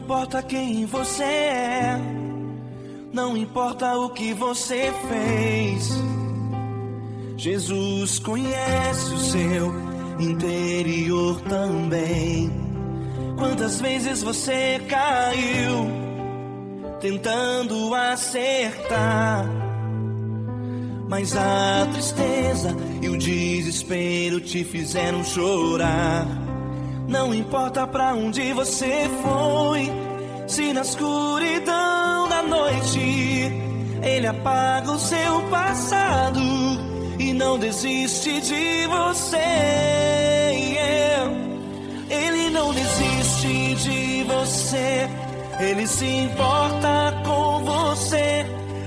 importa quem você é, não importa o que você fez, Jesus conhece o seu interior também. Quantas vezes você caiu tentando acertar, mas a tristeza e o desespero te fizeram chorar. Não importa pra onde você foi, se na escuridão da noite Ele apaga o seu passado e não desiste de você. Ele não desiste de você, Ele se importa com você,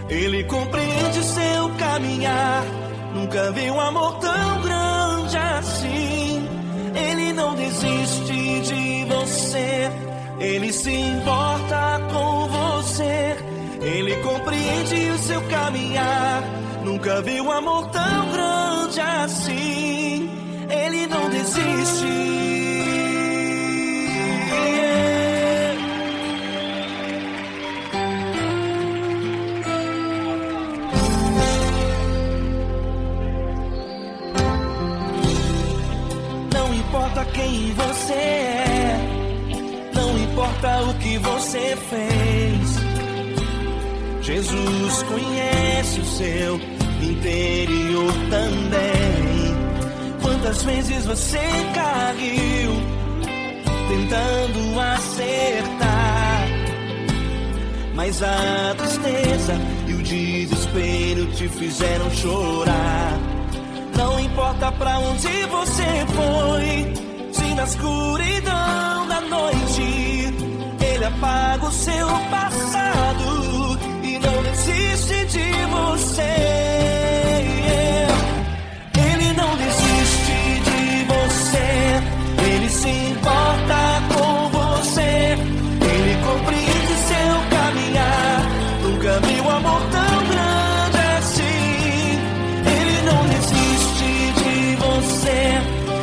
Ele compreende seu caminhar. Nunca vi um amor tão grande assim. Ele não desiste de você, Ele se importa com você, Ele compreende o seu caminhar. Nunca vi um amor tão grande assim. Ele não desiste. Não importa quem você é, não importa o que você fez, Jesus conhece o seu interior também. Quantas vezes você caiu tentando acertar, mas a tristeza e o desespero te fizeram chorar. Não importa pra onde você foi, se na escuridão da noite Ele apaga o seu passado e não desiste de você. Ele não desiste de você, Ele se importa com você, Ele compreende seu caminhar. Nunca vi um amor tão grande assim. Ele não desiste de você,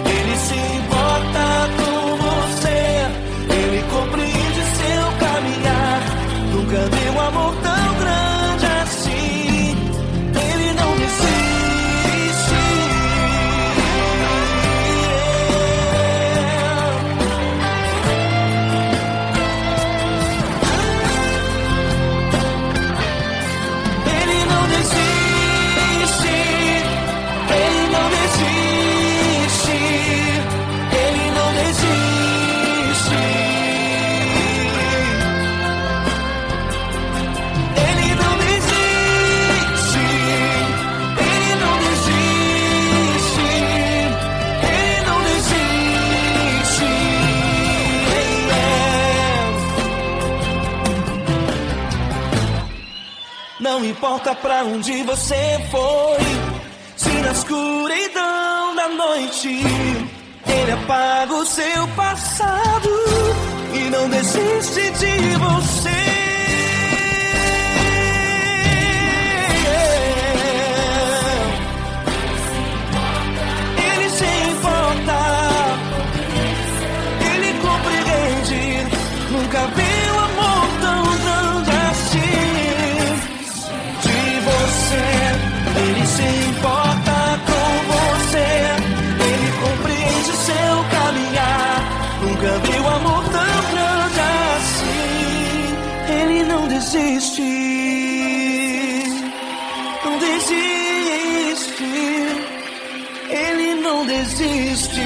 Ele se importa com você, Ele compreende seu caminhar. Nunca vi um amor tão grande assim. Ele não desiste. Ele não desiste. Ele não desiste. Ele não desiste. Ele não desiste. Ele não desiste. Ele não desiste. Não importa pra onde você foi, se na escuridão da noite Ele apaga o seu passado e não desiste de você. Ele se importa, Ele compreende. Nunca vi um amor tão grande assim. De você, Ele se importa com você, Ele compreende seu caminhar. Nunca vi um amor tão grande assim. Ele não desiste, não desiste. Ele não desiste.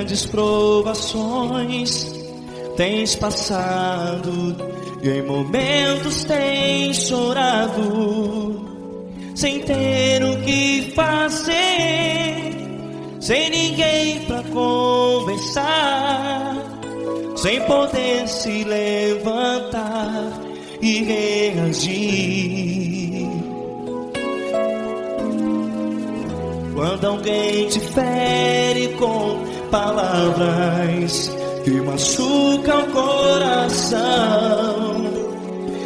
grandes provações tens passado, e em momentos tens chorado, sem ter o que fazer, sem ninguém pra conversar, sem poder se levantar e reagir. Quando alguém te fere com palavras que machucam o coração,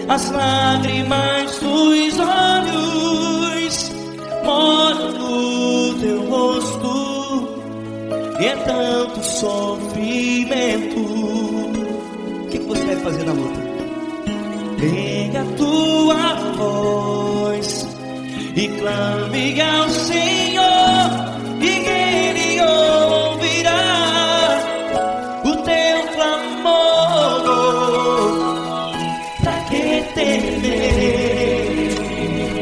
as lágrimas dos olhos moram no teu rosto, e é tanto sofrimento. O que você deve fazer na luta? Pega a tua voz e clame ao Senhor, e Ele ouvirá o teu clamor. Pra que temer,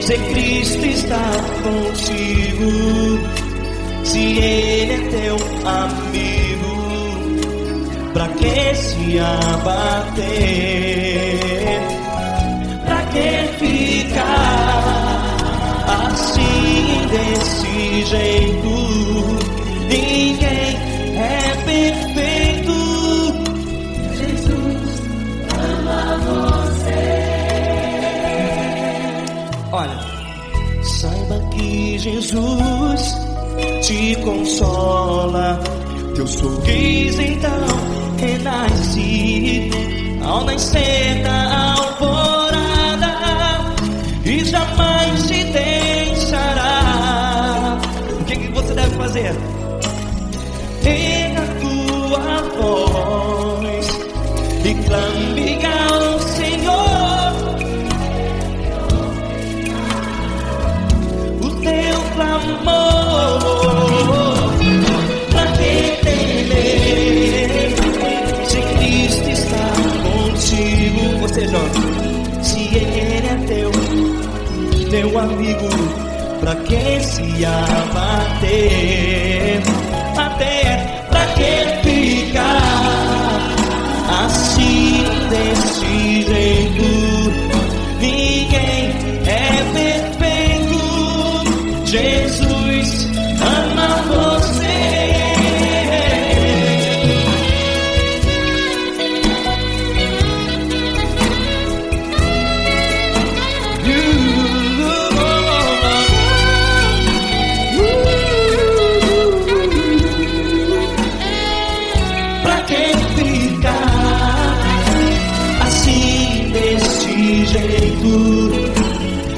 se Cristo está contigo, se Ele é teu amigo? Pra que se abater? Pra que ficar assim, desse jeito? Ninguém é perfeito. Jesus ama você. Olha, saiba que Jesus te consola, teu sorriso então renasce ao nascer da alvorada, e jamais te deixará. O que você deve fazer? Pega a tua voz e clame ao Senhor, o teu clamor. Pra que temer, se Cristo está contigo? Você, jovem, se Ele é teu amigo, pra que se abater? Até pra que ficar assim, desse jeito? Ninguém é perfeito. Jesus ama você.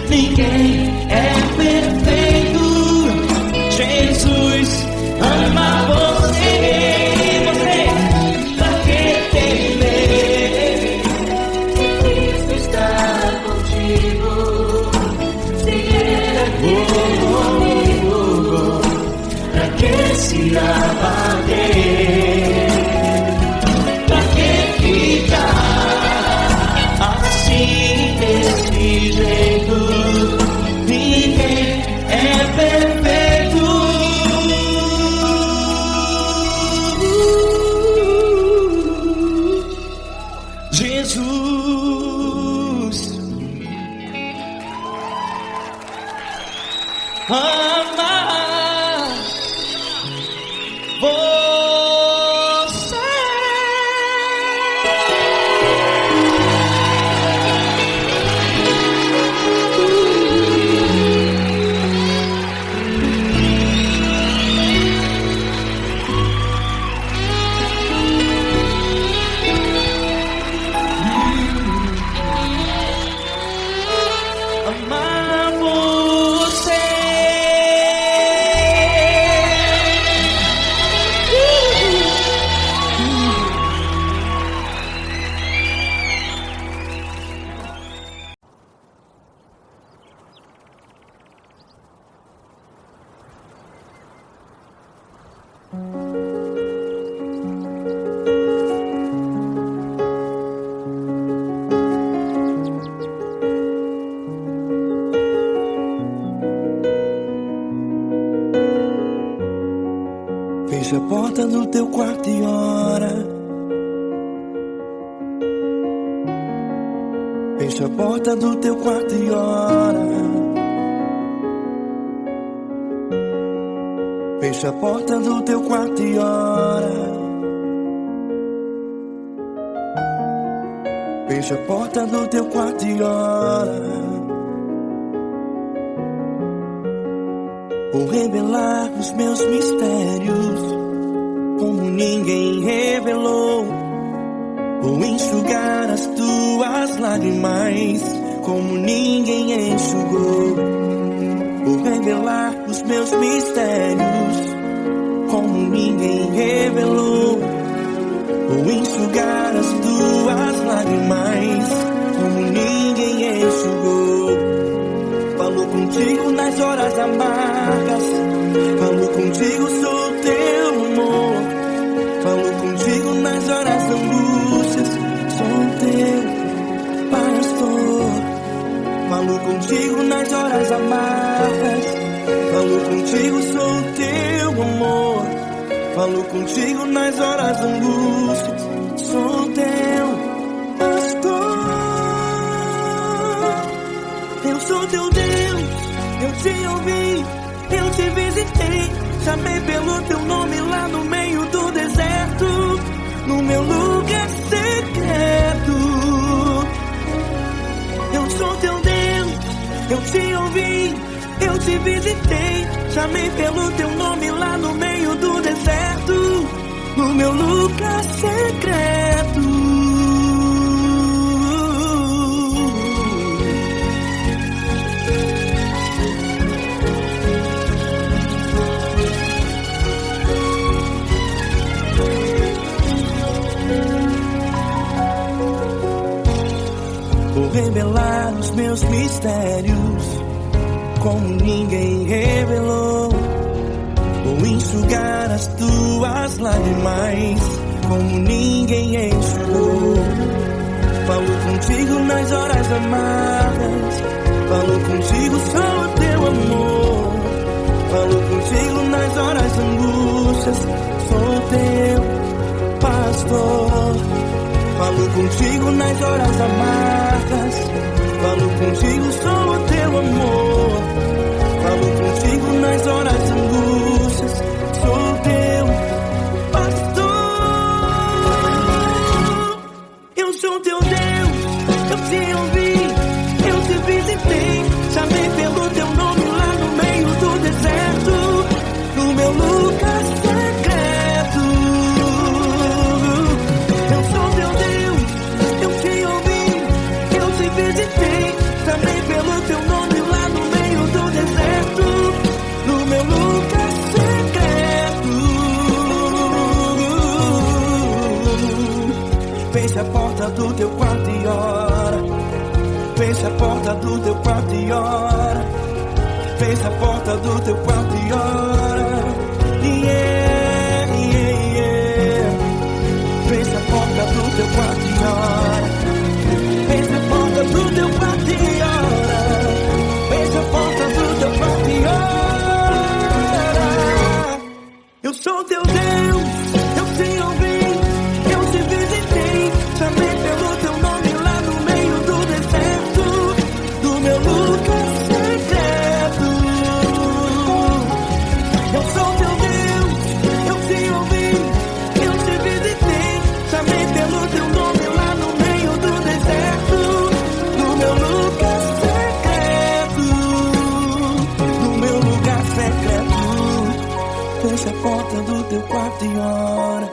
Ninguém é perfeito. Jesus ama você. Você, pra que temer? Cristo está contigo. Se Ele é comigo, pra que se abater? Pra que ficar assim, desse jeito? Ninguém é perfeito. Jesus ama você. Amar você. teu quarto e ora. Fecha a porta do teu quarto e ora. Fecha a porta do teu quarto e ora. Fecha a porta do teu quarto e ora. Vou revelar os meus mistérios como ninguém revelou. Vou enxugar as tuas lágrimas como ninguém enxugou. Vou revelar os meus mistérios como ninguém revelou. Vou enxugar as tuas lágrimas como ninguém enxugou. Falo contigo nas horas amargas, falo contigo, sou teu amor. Falo contigo nas horas angústias, sou teu pastor. Falo contigo nas horas amargas, falo contigo, sou teu amor. Falo contigo nas horas angústias, sou teu pastor. Eu sou teu Deus, eu te ouvi, eu te visitei. Chamei pelo teu nome lá no meio do deserto, no meu lugar secreto. Eu sou teu Deus, eu te ouvi, eu te visitei. Chamei pelo teu nome lá no meio do deserto, no meu lugar secreto. Vou revelar os meus mistérios como ninguém revelou. Vou enxugar as tuas lágrimas como ninguém enxugou. Falo contigo nas horas amargas, falo contigo, sou teu amor. Falo contigo nas horas angústias, sou teu pastor. Falo contigo nas horas amargas, falo contigo, sou teu amor. Falo contigo nas horas angústias, sou teu pastor. Eu sou teu Deus, eu te ouvi, eu te visitei. Chamei pelo teu nome lá no meio do deserto, no meu lugar secreto. Eu sou teu Deus, eu te ouvi, eu te visitei. Chamei pelo teu nome lá no meio do deserto, no meu lugar secreto. Fecha a porta do teu quarto e ora. Fecha a porta do teu quarto e ora. Fecha a porta do teu quarto e ora. Yeah, yeah, yeah. Fecha a porta do teu quarto e ora. Fecha a porta do teu quarto e ora. Fecha a porta do teu quarto e ora. Eu sou teu Deus, eu te ouvi, eu te visitei. Chamei pelo teu nome lá no meio do deserto, do meu lugar secreto. Eu sou teu Deus, eu te ouvi, eu te visitei. Chamei pelo teu nome lá no meio do deserto, no meu lugar secreto, no meu lugar secreto. Fecha a porta do teu quarto e ora.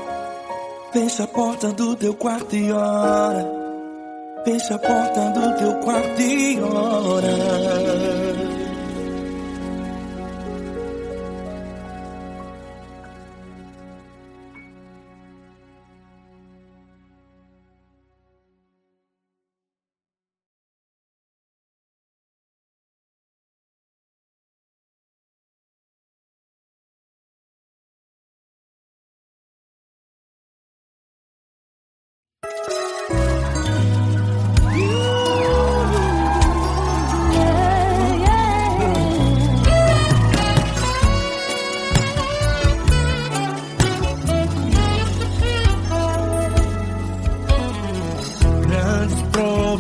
Fecha a porta do teu quarto e ora. Fecha a porta do teu quarto e ora.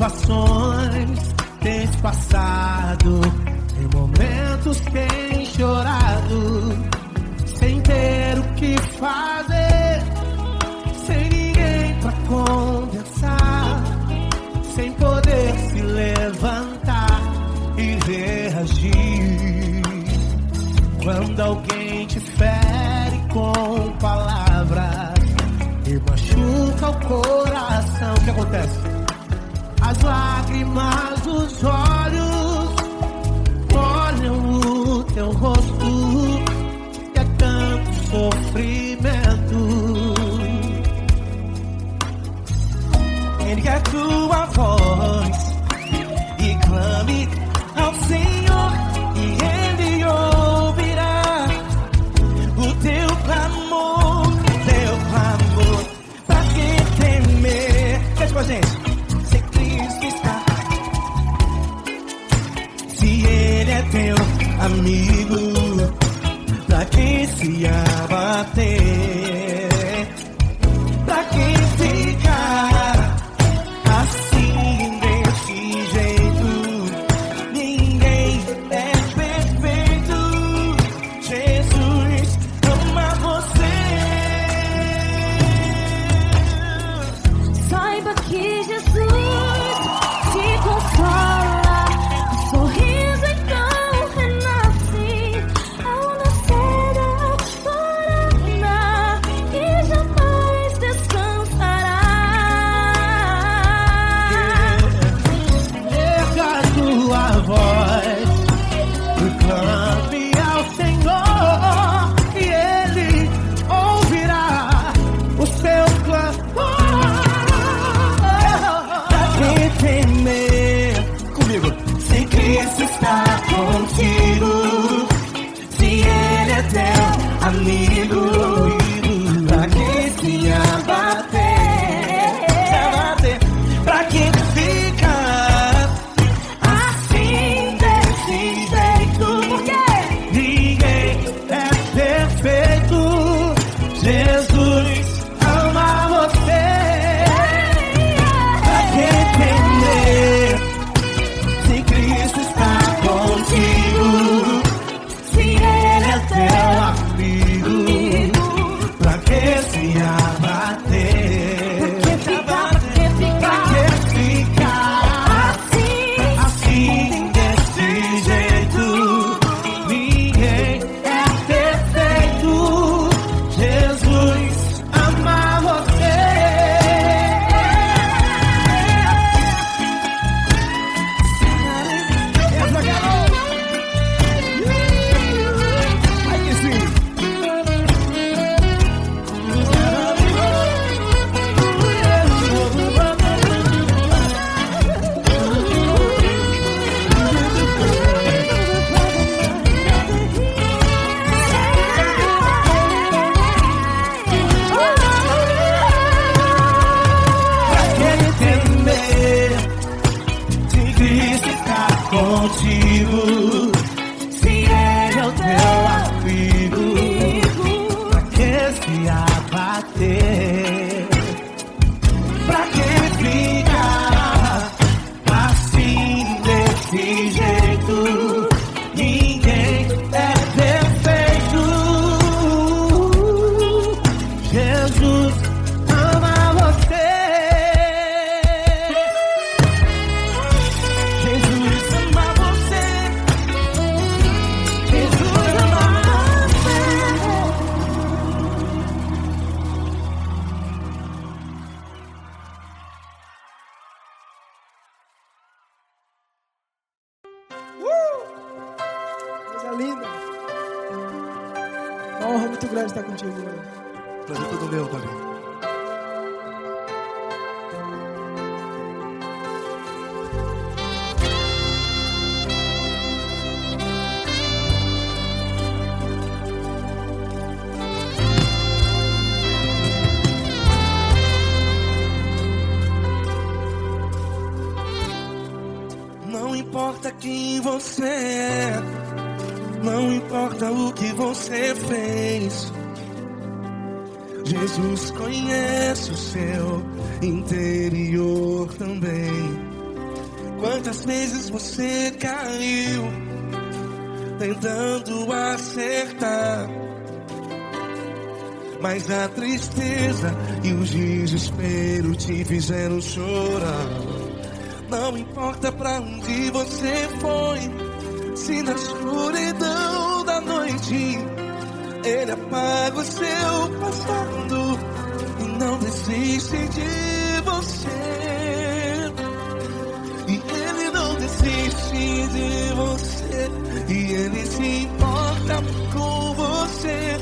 provações tens passado, em momentos tens chorado, sem ter o que fazer, sem ninguém pra conversar, sem poder se levantar e reagir. Quando alguém te fere com palavras e machuca o coração, o que acontece? As lágrimas dos olhos molham o teu rosto, e é tanto sofrimento. Erga a tua voz e clame ao Senhor, e Ele ouvirá o teu clamor, pra que temer? Cante com a gente. Se Cristo está, se Ele é teu amigo, pra que se abater? Pra que ficar assim desse jeito? Ninguém é perfeito. Jesus ama você. Saiba que Jesus te consola, o sorriso então renasce ao nascer da aurora e jamais descansará. Erga a tua voz e clame ao Senhor, e Ele ouvirá o seu clamor. Pra que temer? Comigo. Se Cristo está contigo, se Ele é teu amigo, pra que se abater? Pra que ficar assim desse jeito? Porque Ninguém é perfeito. Jesus ama você. Pra que temer? Se Cristo está contigo, se Ele é teu Amigo, pra que se abater? Pra que ficar assim desse jeito? Ninguém é perfeito. Jesus ama você. Essa garota. Aí que sim. Pra que temer? Se Cristo está contigo, se Ele é o teu amigo, pra que se abater? Pra que ficar assim desse jeito? Ninguém é perfeito. Jesus ama você. Jesus ama você. Jesus ama você. Coisa linda. Uma honra muito grande estar contigo, mano. Prazer todo meu, Davi. Não importa quem você é, não importa o que você fez, Jesus conhece o seu interior também. Quantas vezes você caiu tentando acertar, mas a tristeza e o desespero te fizeram chorar. Não importa pra onde você foi, se na escuridão da noite Ele apaga o seu passado e não desiste de você. E Ele não desiste de você, e Ele se importa com você,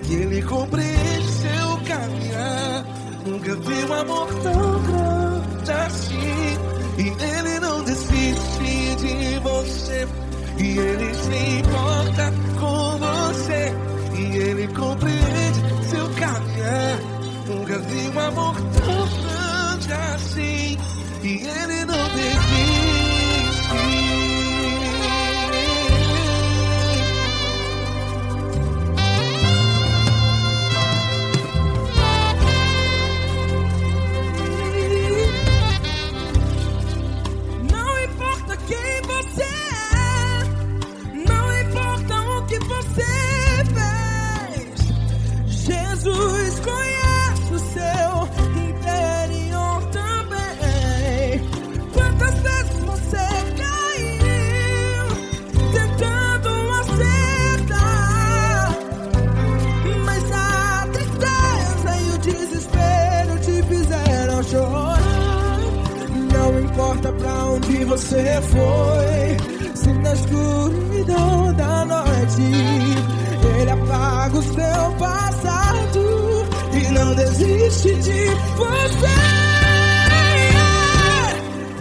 e Ele compreende seu caminhar. Nunca vi um amor tão grande assim. E Ele não desiste de você, e Ele se importa com você, e Ele compreende seu caminhar. Nunca vi um amor tão grande assim. E Ele não desiste. Não importa quem você é, não importa o que você fez, Jesus conhece o seu interior também. Quantas vezes você caiu tentando acertar, mas a tristeza e o desespero te fizeram chorar. Não importa pra onde você foi, se na escuridão da noite Ele apaga o seu passado e não desiste de você.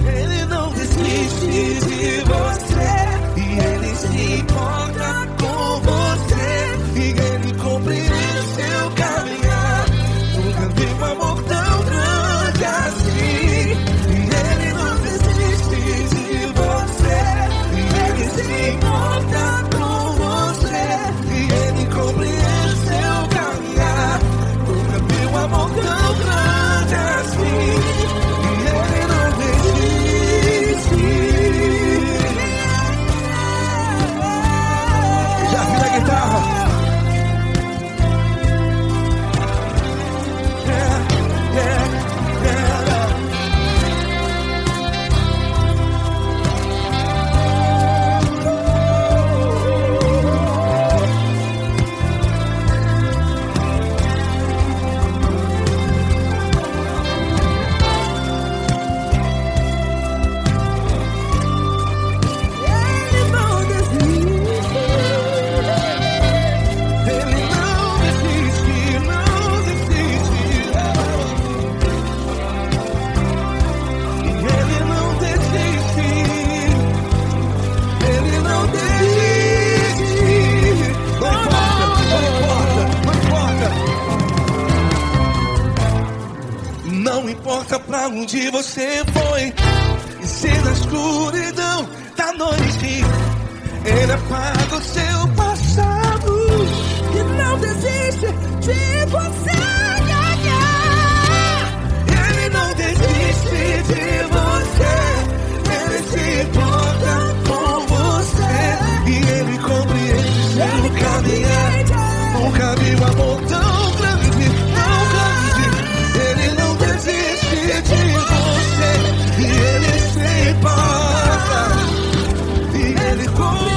Ele não desiste de você, e Ele se importa com você, e Ele compreende seu caminhar. Nunca vi um amor tão grande assim. E Ele não desiste de você, e Ele se importa com você, e Ele compreende seu caminhar. Nunca vi um amor tão grande assim. E Ele não desiste. Já vi a guitarra. Ele não desiste. Ele não desiste, não desiste. E Ele não desiste. Ele não desiste. Não importa pra onde você foi, e se na escuridão da noite Ele apaga o seu passado E não desiste de você. Ele não desiste de você, Ele se importa com você, e Ele compreende seu caminhar. Nunca vi um amor tão grande, tão grande. Ele não desiste de você, e Ele se importa, e Ele compreende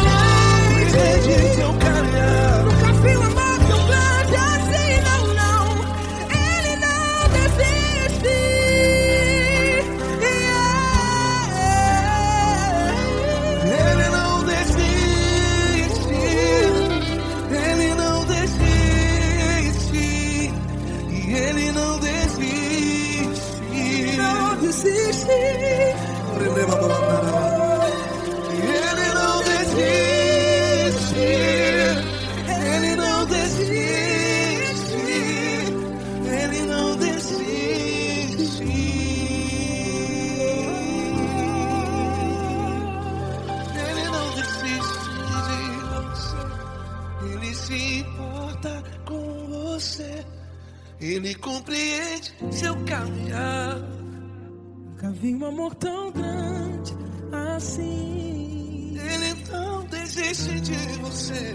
seu caminhar. Nunca vi um amor tão grande assim, não, não. Ele não desiste. Ele não desiste, Ele não desiste, e Ele não desiste. Não desiste. Ele não desiste, Ele não desiste, Ele não desiste. Ele não desiste de você, Ele se importa com você, Ele compreende seu caminhar. Nunca vi um amor tão grande, assim. Ele não desiste de você.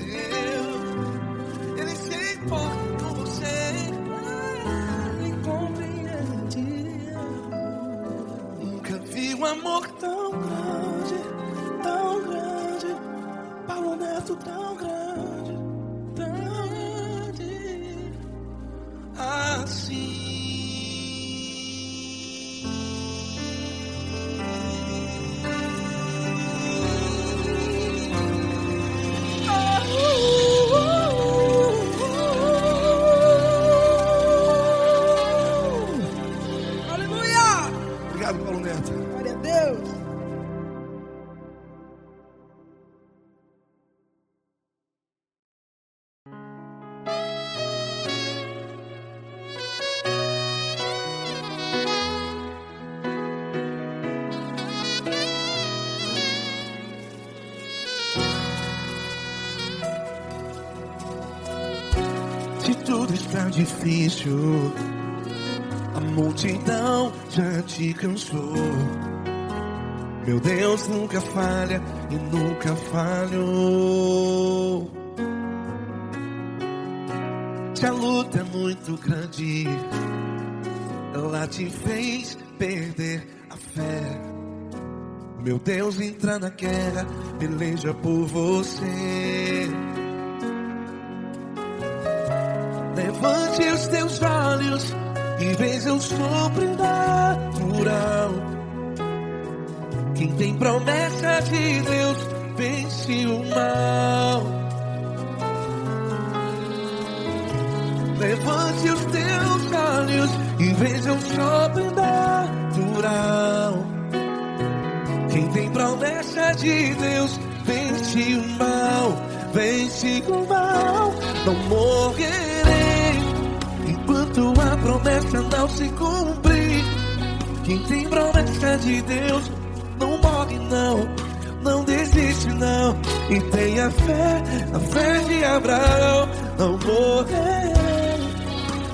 Ele se importa com você. Ele compreende. Nunca vi um amor tão grande, tão grande. Paulo Neto tão grande, tão grande assim. Aleluia! Obrigado, Paulo Neto. Glória a Deus. Se tudo está difícil, a multidão já te cansou. Meu Deus nunca falha e nunca falhou. Se a luta é muito grande, ela te fez perder a fé. Meu Deus entra na guerra, peleja por você. Levante os teus olhos e veja o sobrenatural. Quem tem promessa de Deus vence o mal. Levante os teus olhos e veja o sobrenatural. Quem tem promessa de Deus vence o mal. Vence o mal. Não morrerei enquanto a promessa não se cumprir. Quem tem promessa de Deus não morre não, não desiste não. E tenha fé, a fé de Abraão. Não morrerei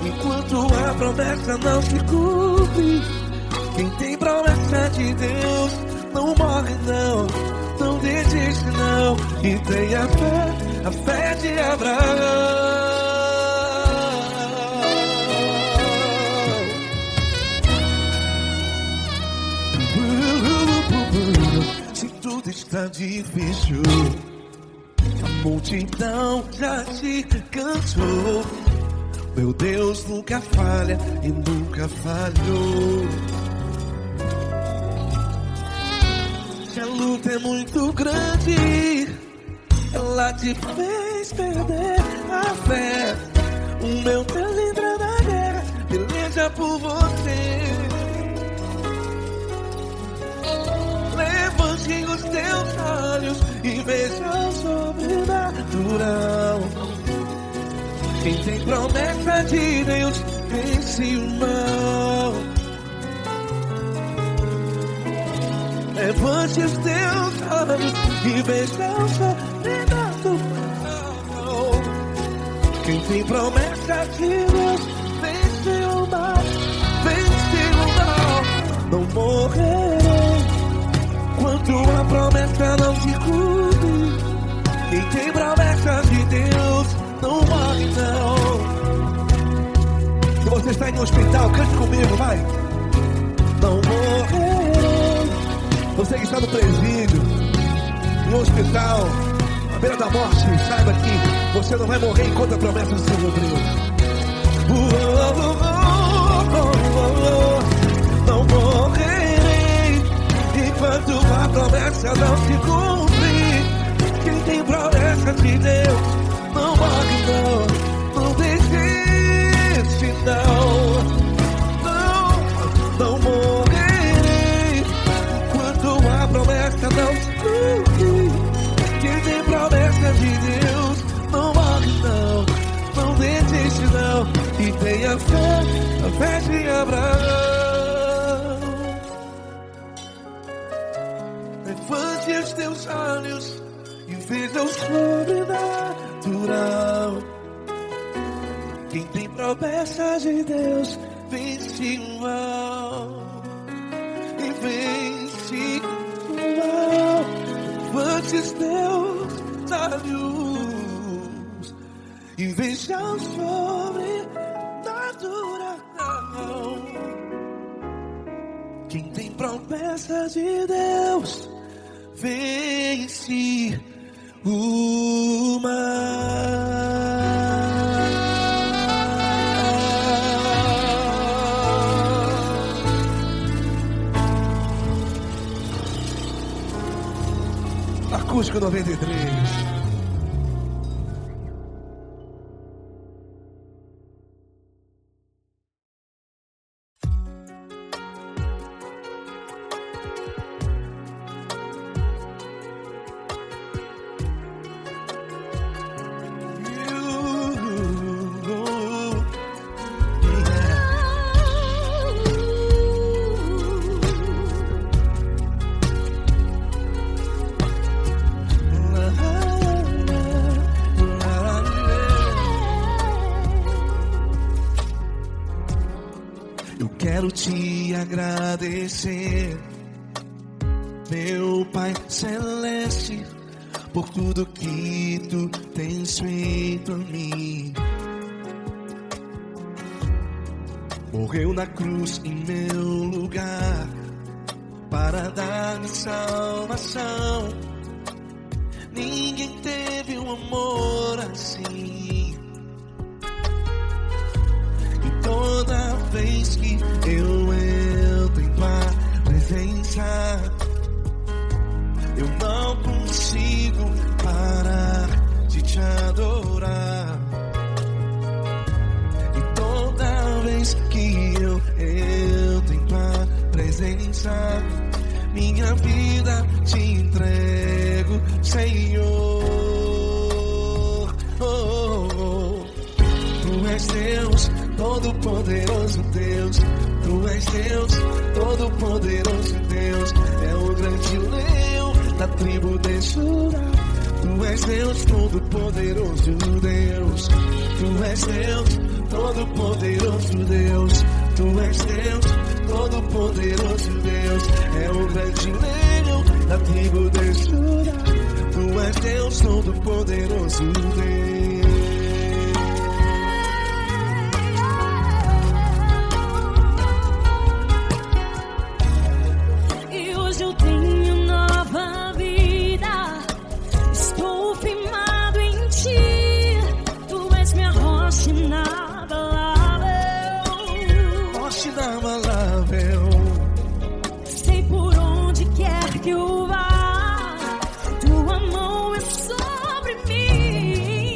enquanto a promessa não se cumpre. Quem tem promessa de Deus não morre não, não desiste não. E tenha fé, a fé de Abraão. Se tudo está difícil, a multidão já te cansou. Meu Deus nunca falha e nunca falhou. Se a luta é muito grande, ela te fez perder a fé. O meu Deus entra na guerra, peleja por você. Levante os teus olhos e veja o sobrenatural. Quem tem promessa de Deus vence o mal. Levante os teus olhos e veja o sobrenatural. Quem tem promessa de Deus vence o mal. Vence o mal. Não morrerei enquanto a promessa não se cumpre. Quem tem promessa de Deus não morre não. Se você está em um hospital, cante comigo, vai. Não morrerei. Você que está no presídio, em um hospital, à beira da morte, saiba que você não vai morrer enquanto a promessa se cumpriu. Não morrerei enquanto a promessa não se cumprir. Quem tem promessa de Deus não morre não, não desiste não. Não morrerei enquanto a promessa não se cumprir. Quem tem promessa de Deus não morre não, não desiste não. E tenha fé, a fé de Abraão. Levante os teus olhos e veja o sobrenatural. Quem tem promessa de Deus vence o mal. E vence o mal. esses teus olhos e veja o sobrenatural. Quem tem promessas de Deus vence o mar. Acústico 93. Quero te agradecer, meu Pai Celeste, por tudo que tu tens feito a mim. Morreu na cruz em meu lugar para dar-me salvação. Ninguém teve um amor assim. E toda vez que eu entro em tua presença, eu não consigo parar de te adorar. E toda vez que eu entro em tua presença, minha vida te entrego, Senhor. Tu és Deus, Todo-Poderoso Deus. Tu és Deus, Todo-Poderoso Deus. É o grande leão da tribo de Judá. Tu és Deus, Todo-Poderoso Deus. Tu és Deus, Todo-Poderoso Deus. Tu és Deus, Todo-Poderoso Deus. É o grande leão da tribo de Judá. Tu és Deus, Todo-Poderoso Deus. Sei por onde quer que eu vá, tua mão é sobre mim.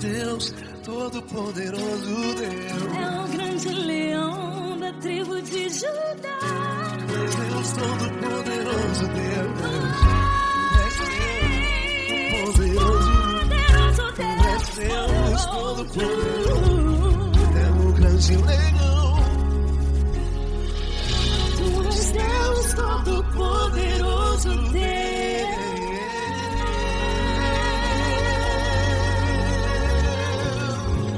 Deus, todo-poderoso Deus. É o grande leão da tribo de Judá. Deus, todo-poderoso Deus. Deus, todo-poderoso, é o grande leão. Tu és Deus todo-poderoso, Deus.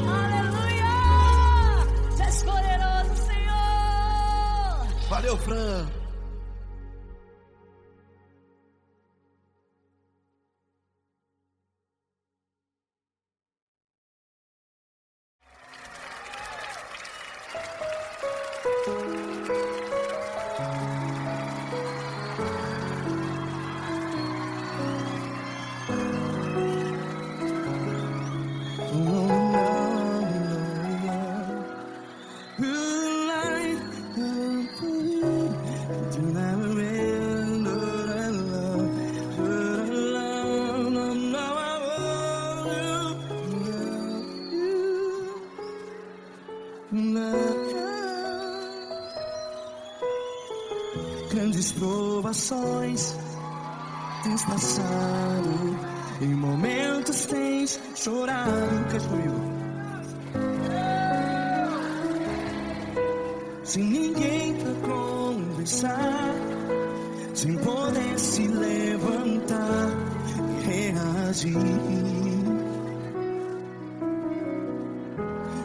Aleluia! Tu és poderoso, Senhor. Valeu, Fran. Grandes provações tens passado, em momentos tens chorado. Cante comigo. Sem ninguém pra conversar, sem poder se levantar e reagir.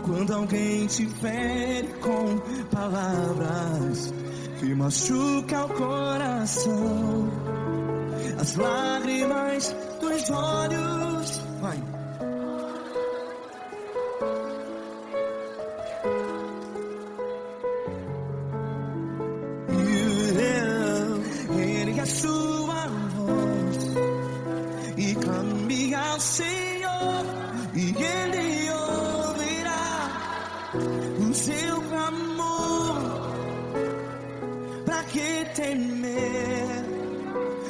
Quando alguém te fere com palavras que machuca o coração, as lágrimas dos olhos, vai. Ergue a sua voz e clame ao Senhor, e Ele ouvirá o seu clamor. Pra que temer,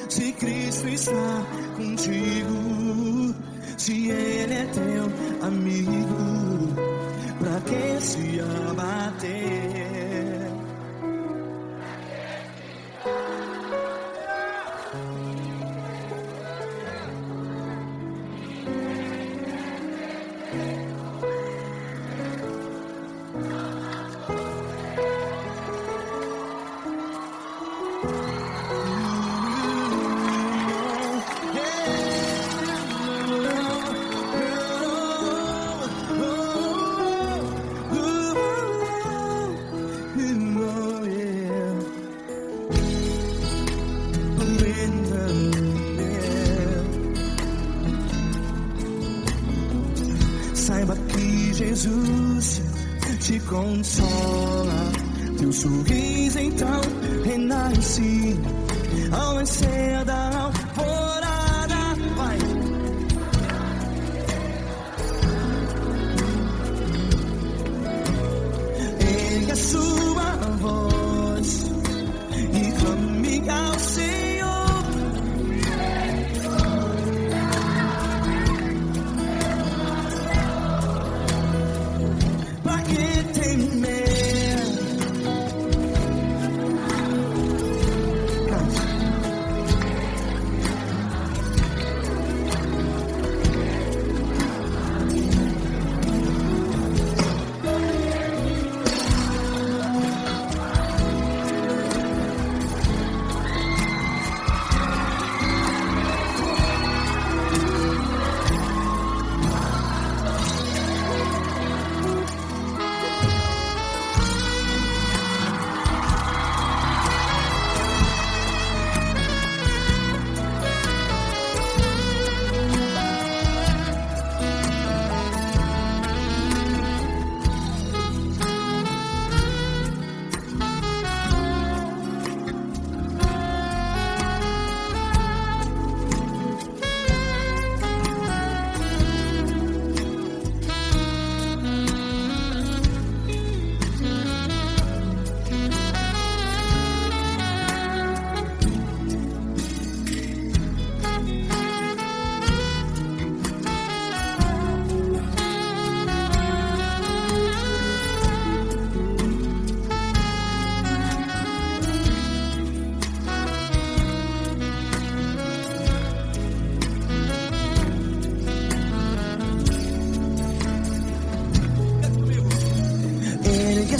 se Cristo está contigo? Se Ele é teu amigo, pra que se abater? Saiba que Jesus te consola, teu sorriso então renasce ao nascer da alvorada. Vai. Ergue a sua voz e clame ao Senhor.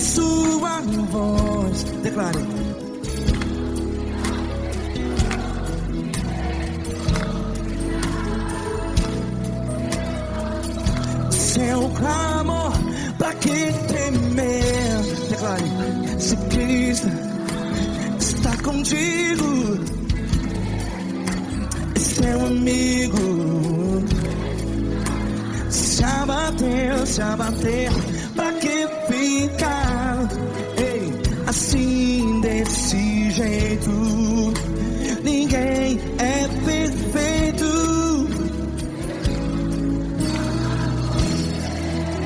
sua voz. Declare. Seu clamor, pra que temer? Declare. Se Cristo está contigo, é seu amigo. Se abater, pra que ficar? Ei, assim desse jeito, ninguém é perfeito.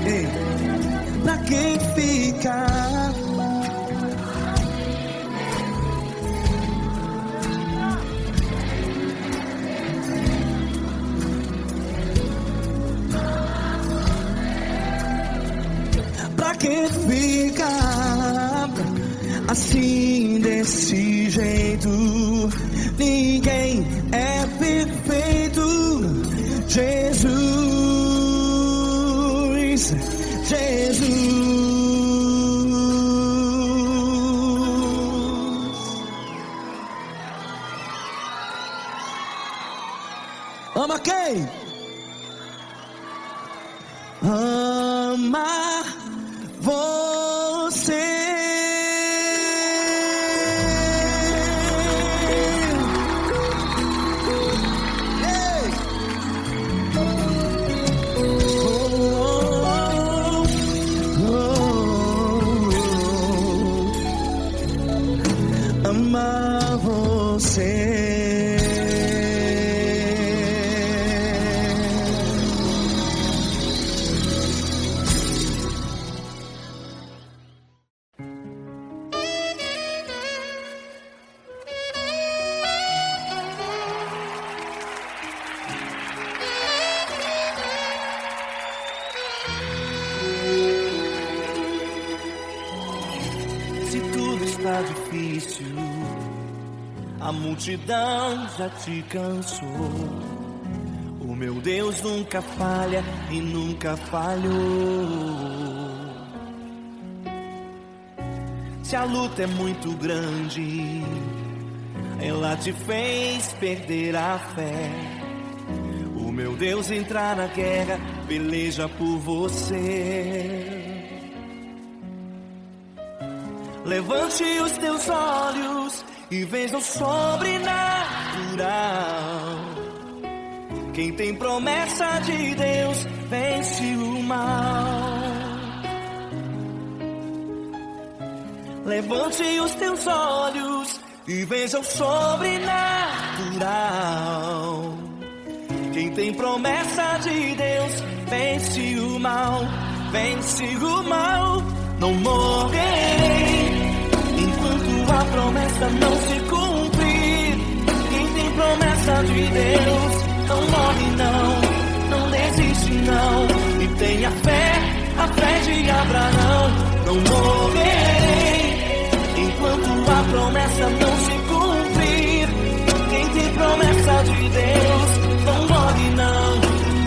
Ei, pra que ficar? Pra que ficar assim desse jeito? Ninguém é perfeito. Jesus, Jesus. Ama quem? Ama você. Ei. Ama você. Se tudo está difícil, a multidão já te cansou. O meu Deus nunca falha e nunca falhou. Se a luta é muito grande, ela te fez perder a fé. O meu Deus entra na guerra, peleja por você. Levante os teus olhos e veja o sobrenatural. Quem tem promessa de Deus vence o mal. Levante os teus olhos e veja o sobrenatural. Quem tem promessa de Deus vence o mal. Vence o mal. Não morrerei enquanto a promessa não se cumprir. Quem tem promessa de Deus não morre não desiste não. E tenha fé, a fé de Abraão. Não morrerei enquanto a promessa não se cumprir. Quem tem promessa de Deus não morre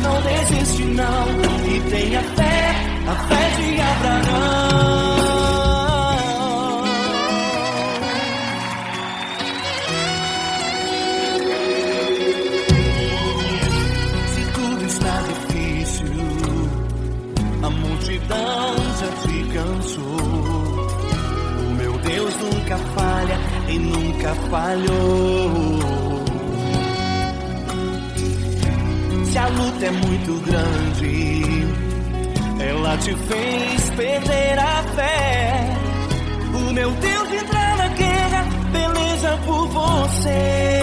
não desiste não. E tenha fé, a fé de Abraão. Se tudo está difícil, a multidão já te cansou. O meu Deus nunca falha e nunca falhou. Se a luta é muito grande, ela te fez perder a fé. O meu Deus entra na guerra, peleja por você.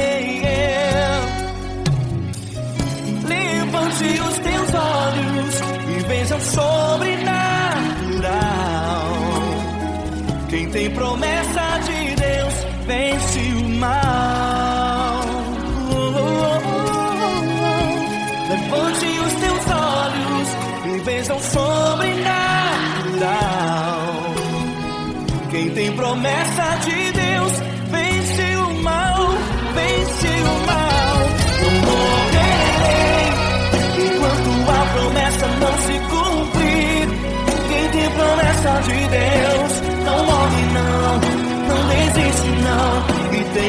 Levante os teus olhos e veja o sobrenatural. Quem tem promessa de Deus vence o mal. Levante os teus olhos e veja o sobrenatural. Quem tem promessa de Deus vence o mal, vence o mal. Não morrerei enquanto a promessa não se cumprir. Quem tem promessa de Deus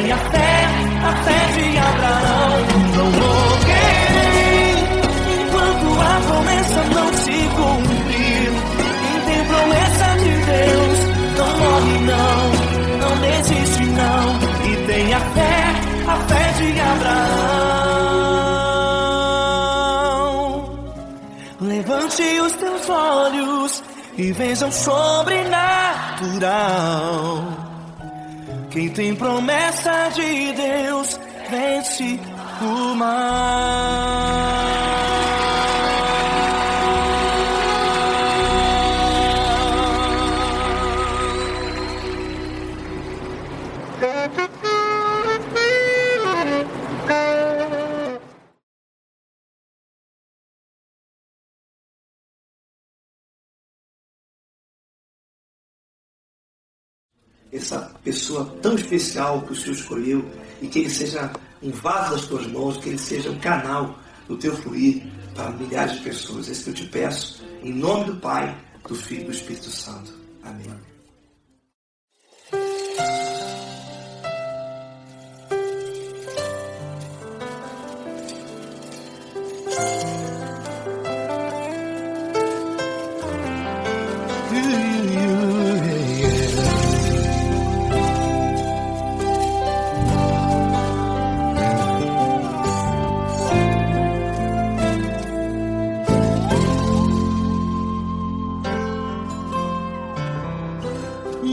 tenha fé, a fé de Abraão. Não morrerei enquanto a promessa não se cumprir. Quem tem promessa de Deus não morre não desiste não. E tenha fé, a fé de Abraão. Levante os teus olhos e veja o sobrenatural. Quem tem promessa de Deus vence o mal. Essa pessoa tão especial que o Senhor escolheu, e que ele seja um vaso das tuas mãos, que ele seja um canal do teu fluir para milhares de pessoas. É isso que eu te peço, em nome do Pai, do Filho e do Espírito Santo. Amém.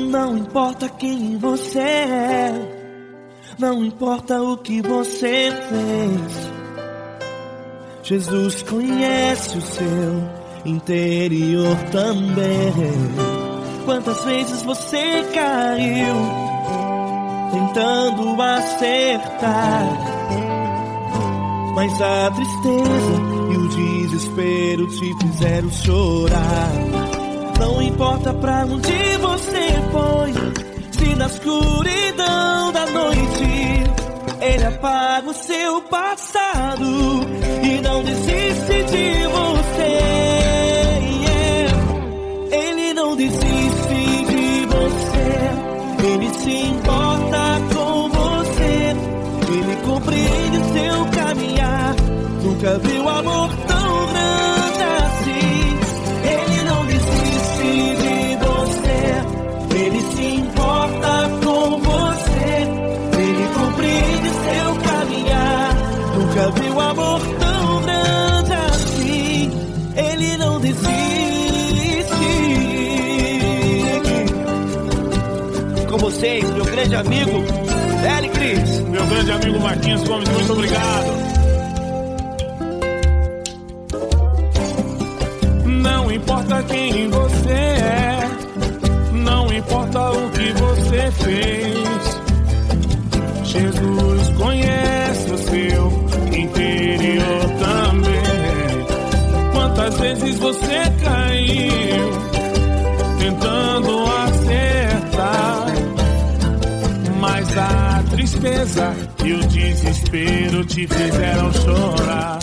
Não importa quem você é, não importa o que você fez, Jesus conhece o seu interior também. Quantas vezes você caiu tentando acertar, mas a tristeza e o desespero te fizeram chorar. Não importa pra onde você foi, se na escuridão da noite Ele apaga o seu passado e não desiste de você. Ele não desiste de você, Ele se importa com você, Ele compreende o seu caminhar. Nunca viu amor tão grande assim. Ele não desiste de você, Ele se importa com você, Ele compreende seu caminhar. Nunca viu amor tão grande assim. Ele não desiste. Com vocês, meu grande amigo Eli Cris. Meu grande amigo Marquinhos Gomes, muito obrigado. Não importa quem você é, não importa o que você fez, Jesus conhece o seu interior também. Quantas vezes você caiu tentando acertar, mas a tristeza e o desespero te fizeram chorar.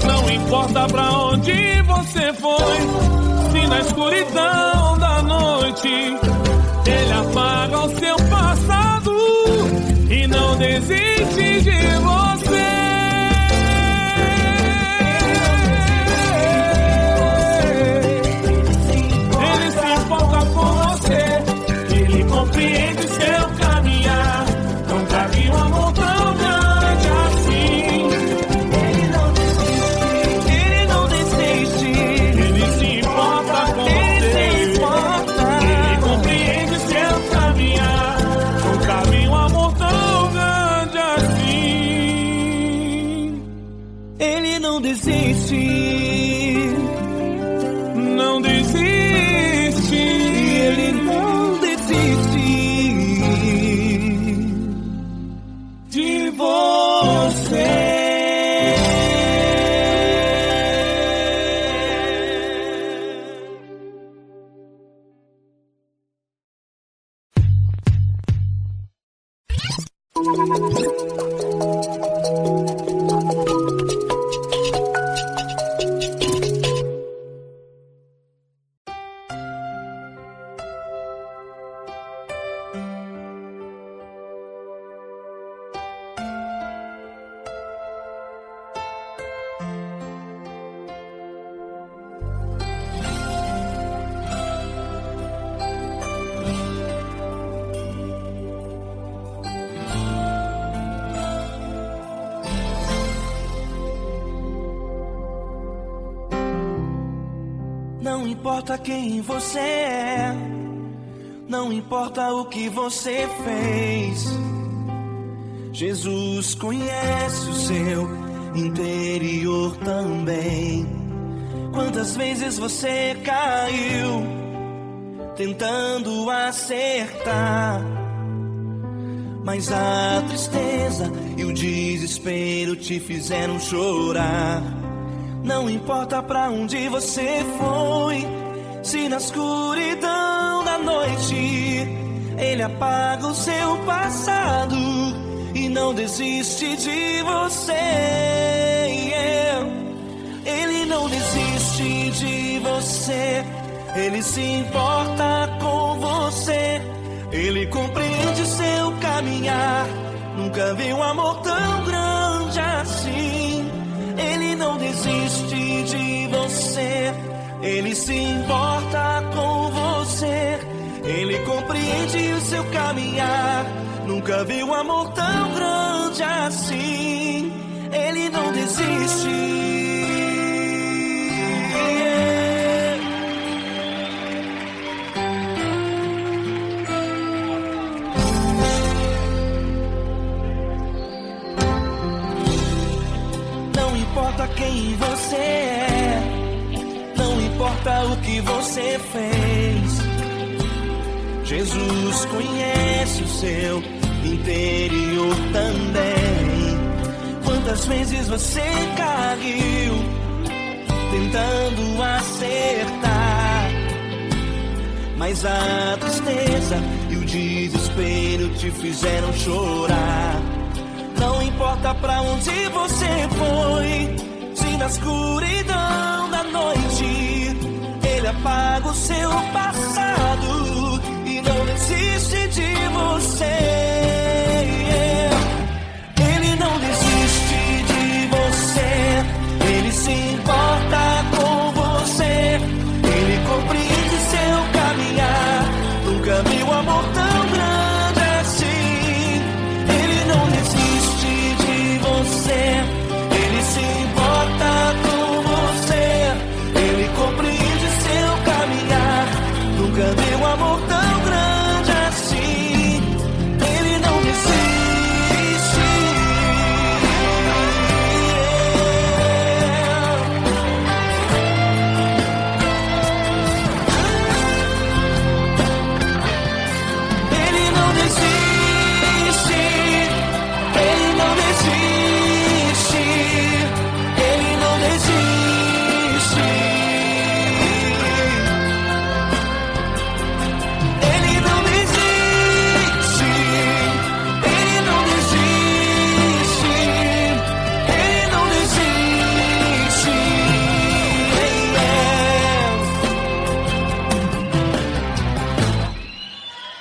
Não importa pra onde você foi, se na escuridão da noite Ele apaga o seu passado e não desiste de você. Ele se importa com você, Ele compreende seu caminhar. Nunca vi um amor tão grande assim. Não desiste, não desiste, Ele não desiste de você. Não importa quem você é, não importa o que você fez, Jesus conhece o seu interior também. Quantas vezes você caiu tentando acertar, mas a tristeza e o desespero te fizeram chorar. Não importa pra onde você foi, se na escuridão da noite Ele apaga o seu passado e não desiste de você. Ele não desiste de você, Ele se importa com você, Ele compreende seu caminhar. Nunca vi um amor tão grande assim. Ele não desiste de você, Ele se importa com você, Ele compreende o seu caminhar. Nunca vi um amor tão grande assim. Ele não desiste. Não importa quem você é, não importa o que você fez, Jesus conhece o seu interior também. Quantas vezes você caiu tentando acertar, mas a tristeza e o desespero te fizeram chorar. Não importa pra onde você foi, se na escuridão da noite Ele apaga o seu passado e não desiste de você. Ele não desiste de você, Ele se importa com você, Ele compreende seu caminhar. Nunca vi um amor tão grande assim. Ele não desiste de você, Ele se importa com você, Ele compreende seu caminhar. Nunca vi um amor tão grande assim. Ele não desiste. Ele não desiste. Ele não desiste. Ele não desiste. Ele não desiste. Ele não desiste. Ele não desiste.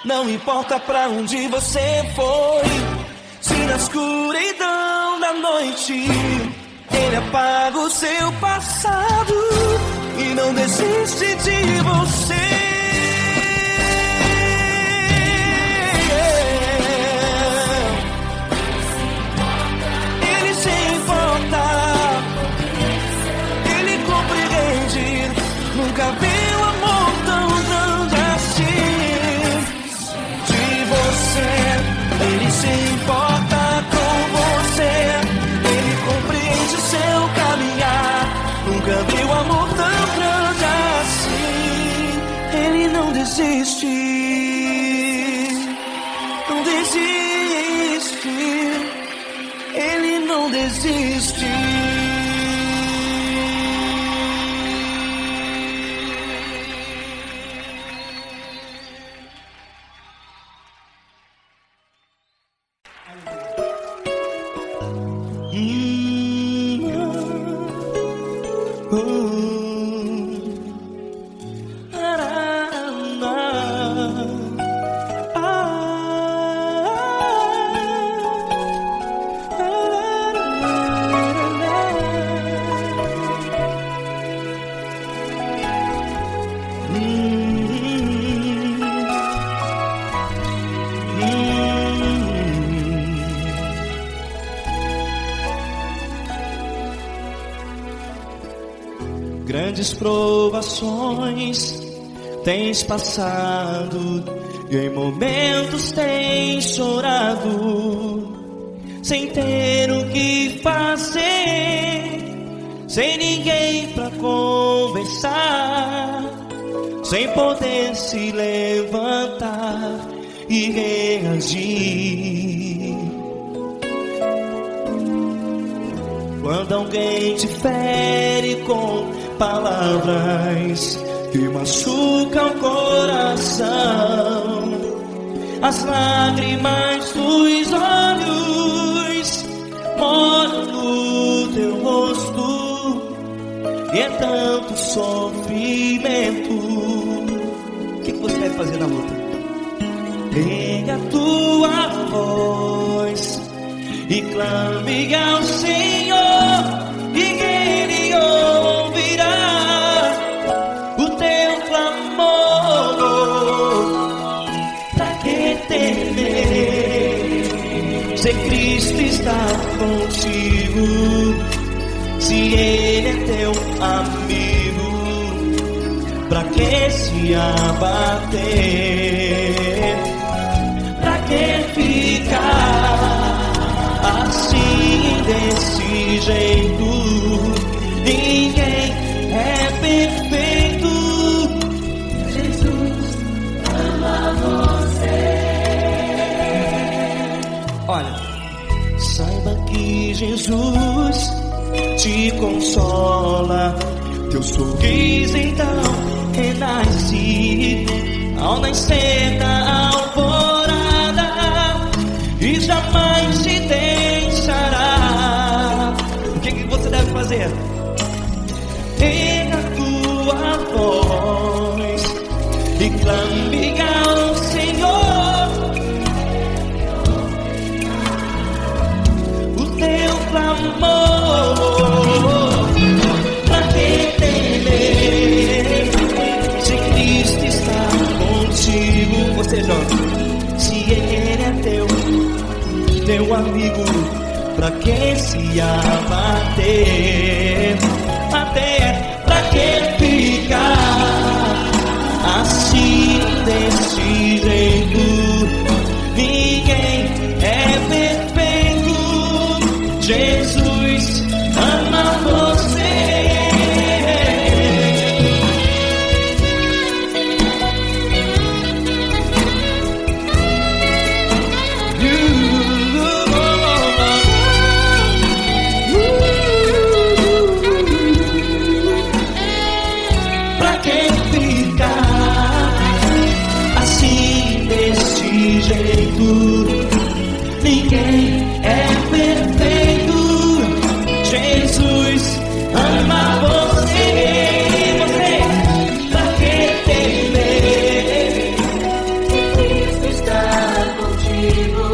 Não importa pra onde você foi, se na escuridão da noite Ele apaga o seu passado e não desiste de você. Ele se importa, Ele compreende. Nunca vi um amor tão grande assim. De você, Ele se importa com você, Ele compreende o seu caminhar. Nunca vi um amor tão grande assim. Ele não desiste, não desiste. Ele não desiste. grandes provações tens passado e em momentos tens chorado, sem ter o que fazer, sem ninguém pra conversar, sem poder se levantar e reagir. Quando alguém te fere com palavras que machucam o coração, as lágrimas dos olhos molham no teu rosto, e é tanto sofrimento. O que você deve fazer na luta? Pega a tua voz e clame ao Senhor, e Ele ouvirá o teu clamor. Pra que temer, se Cristo está contigo, se Ele é teu amigo? Pra que se abater? Pra que ficar assim, desse jeito? Ninguém é perfeito. Jesus ama você. Olha, saiba que Jesus te consola, teu sorriso então renasce ao nascer da alvorada, e jamais te deixará. O que você deve fazer? Erga a tua voz e clame ao Senhor, o teu clamor. Pra que temer, se Cristo está contigo? Você jovem, se Ele é teu amigo, pra que se abater? Até pra que ficar assim, desse jeito? Ninguém é perfeito. Jesus ama você. Ninguém é perfeito. Jesus ama você. Você, pra que temer? Cristo está contigo.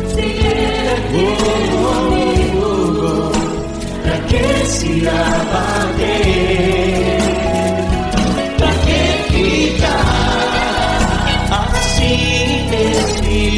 Se Ele é comigo, pra que se abater? Pra que ficar assim, desse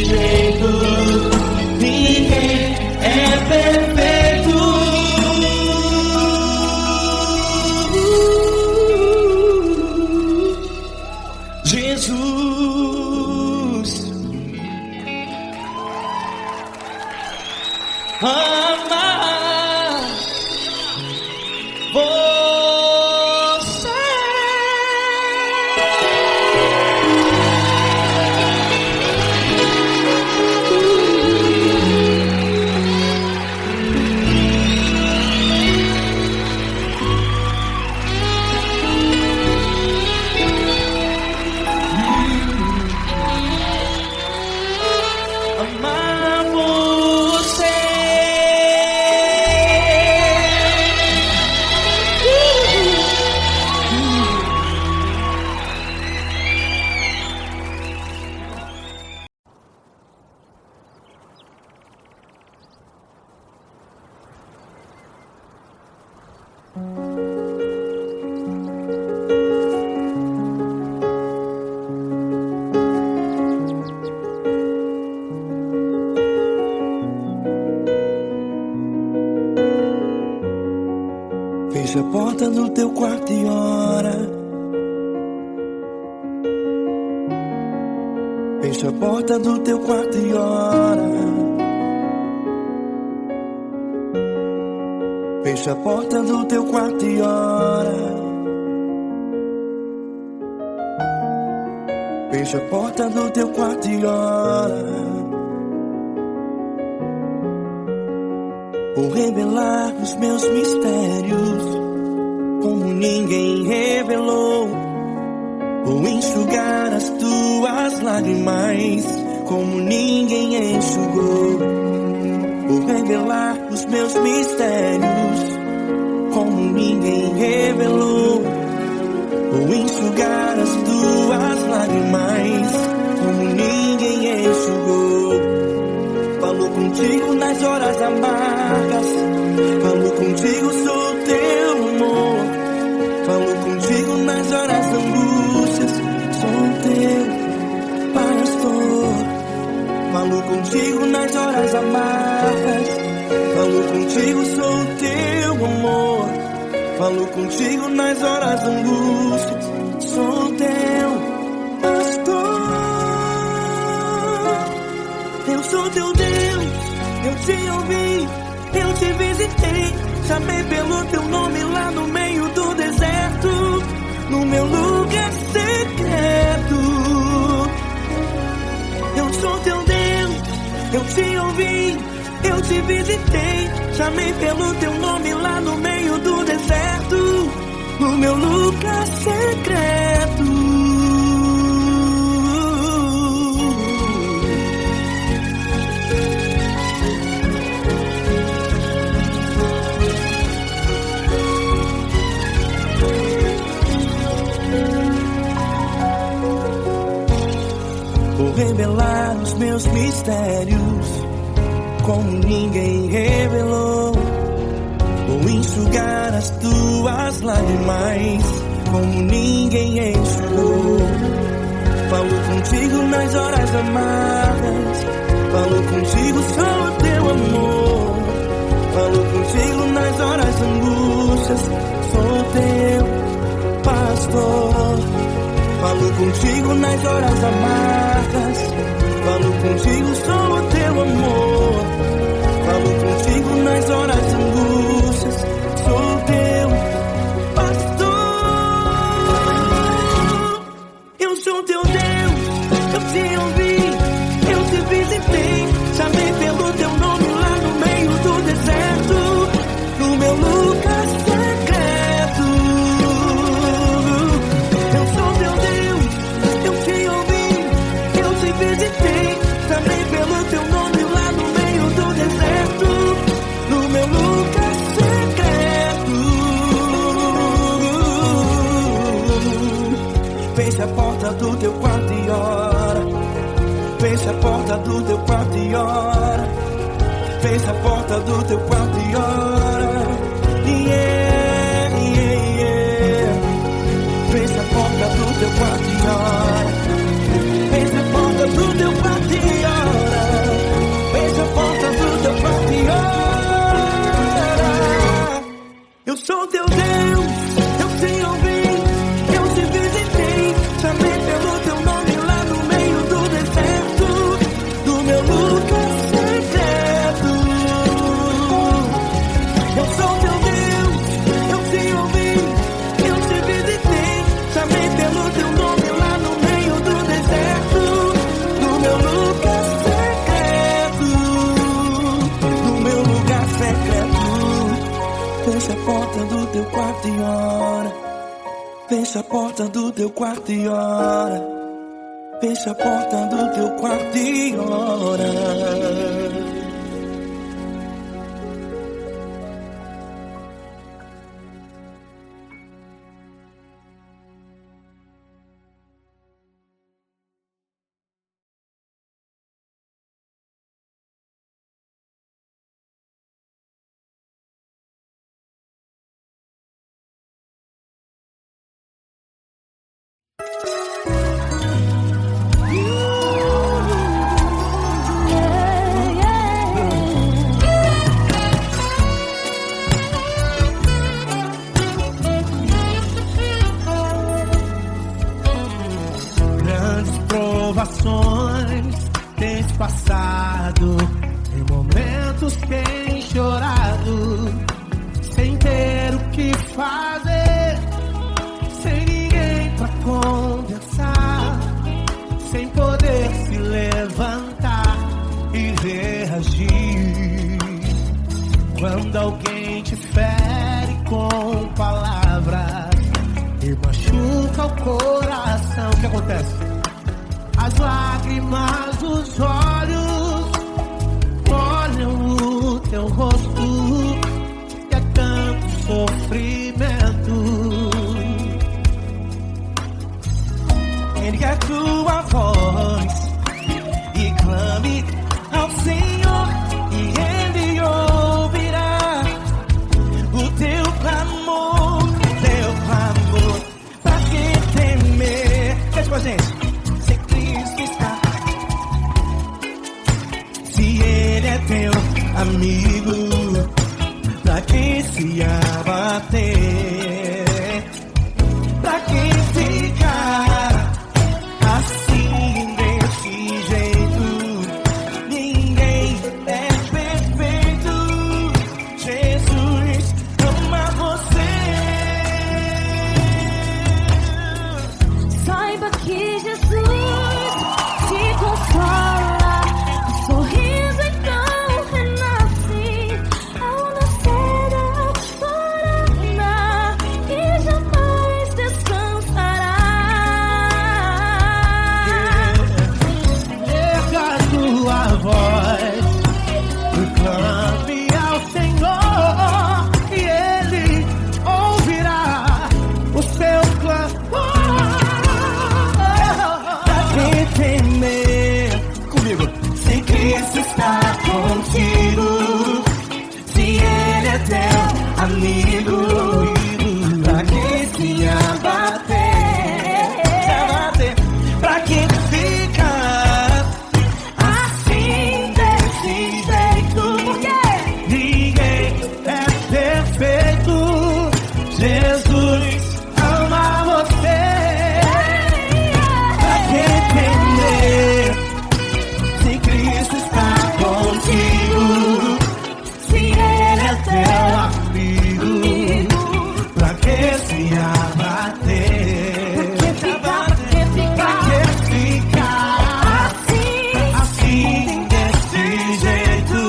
Fecha a porta do teu quarto e ora. Fecha a porta do teu quarto e ora. Fecha a porta do teu quarto e ora. Vou revelar os meus mistérios como ninguém revelou. Vou enxugar as tuas lágrimas como ninguém enxugou. Vou revelar os meus mistérios como ninguém revelou. Vou enxugar as tuas lágrimas como ninguém enxugou. Falo contigo nas horas amargas, falo contigo, sou teu amor. Falo contigo nas horas da angústias, sou teu pastor. Falo contigo nas horas amargas, falo contigo, sou teu amor. Falo contigo nas horas da angústias, sou teu pastor. Eu sou teu Deus, eu te ouvi, eu te visitei. Chamei pelo teu nome lá no meio do deserto, no meu lugar secreto. Eu sou teu Deus, eu te ouvi, eu te visitei. Chamei pelo teu nome lá no meio do deserto, no meu lugar secreto. Vou revelar os meus mistérios como ninguém revelou. Vou enxugar as tuas lágrimas como ninguém enxugou. Falo contigo nas horas amargas, falo contigo, sou teu amor. Falo contigo nas horas angústias, sou teu pastor. Falo contigo nas horas amargas, falo contigo, sou teu amor. Falo contigo nas horas angústias, sou teu pastor. Eu sou teu Deus, eu te ouvi, eu te visitei. Chamei pelo teu nome lá no meio do deserto, no meu lugar secreto. Eu sou teu Deus, eu te ouvi, eu te visitei. Chamei pelo teu nome lá no meio do deserto, no meu lugar secreto. Fecha a porta do teu quarto e ora. Fecha a porta do teu quarto e ora. Fecha a porta do teu quarto e ora. Yeah, yeah, yeah. Fecha a porta do teu quarto e ora. Fecha a porta do teu quarto e ora. Fecha a porta do teu quarto e ora. Eu sou teu Deus, eu te ouvi, eu te visitei. Chamei pelo teu nome lá no meio do deserto, do meu lugar secreto. Eu sou teu Deus, eu te ouvi, eu te visitei. Chamei pelo teu nome lá no meio do deserto, no meu lugar secreto, no meu lugar secreto. Fecha a porta do teu quarto e ora. Fecha a porta do teu quarto e ora. Fecha a porta do teu quarto e ora. Yeah, yeah. situações tens passado, em momentos tens chorado, sem ter o que fazer, sem ninguém pra conversar, sem poder se levantar e reagir. Quando alguém te fere com palavras e machuca o coração, o que acontece? As lágrimas dos olhos molham o teu rosto e é tanto sofrimento. Ergue a tua voz e clame ao Senhor e Ele ouvirá o teu clamor, pra que temer? Cante com a gente. Se Cristo está, se Ele é teu amigo, pra que se abater? Pra que ficar assim desse jeito? Ninguém é perfeito. Jesus ama você. Saiba que Jesus te consola, o sorriso então renasce ao nascer da alvorada e jamais descansará. Erga a tua voz e clame ao Senhor e Ele ouvirá o seu clamor. Pra que temer? Comigo. Se Cristo está contigo, se Ele é teu amigo, pra que se abater? Pra que ficar assim desse jeito? Porque Ninguém é perfeito. Jesus ama você. Pra que temer? Se Cristo está contigo, se Ele é teu Amigo, pra que se abater? Pra que ficar assim desse jeito?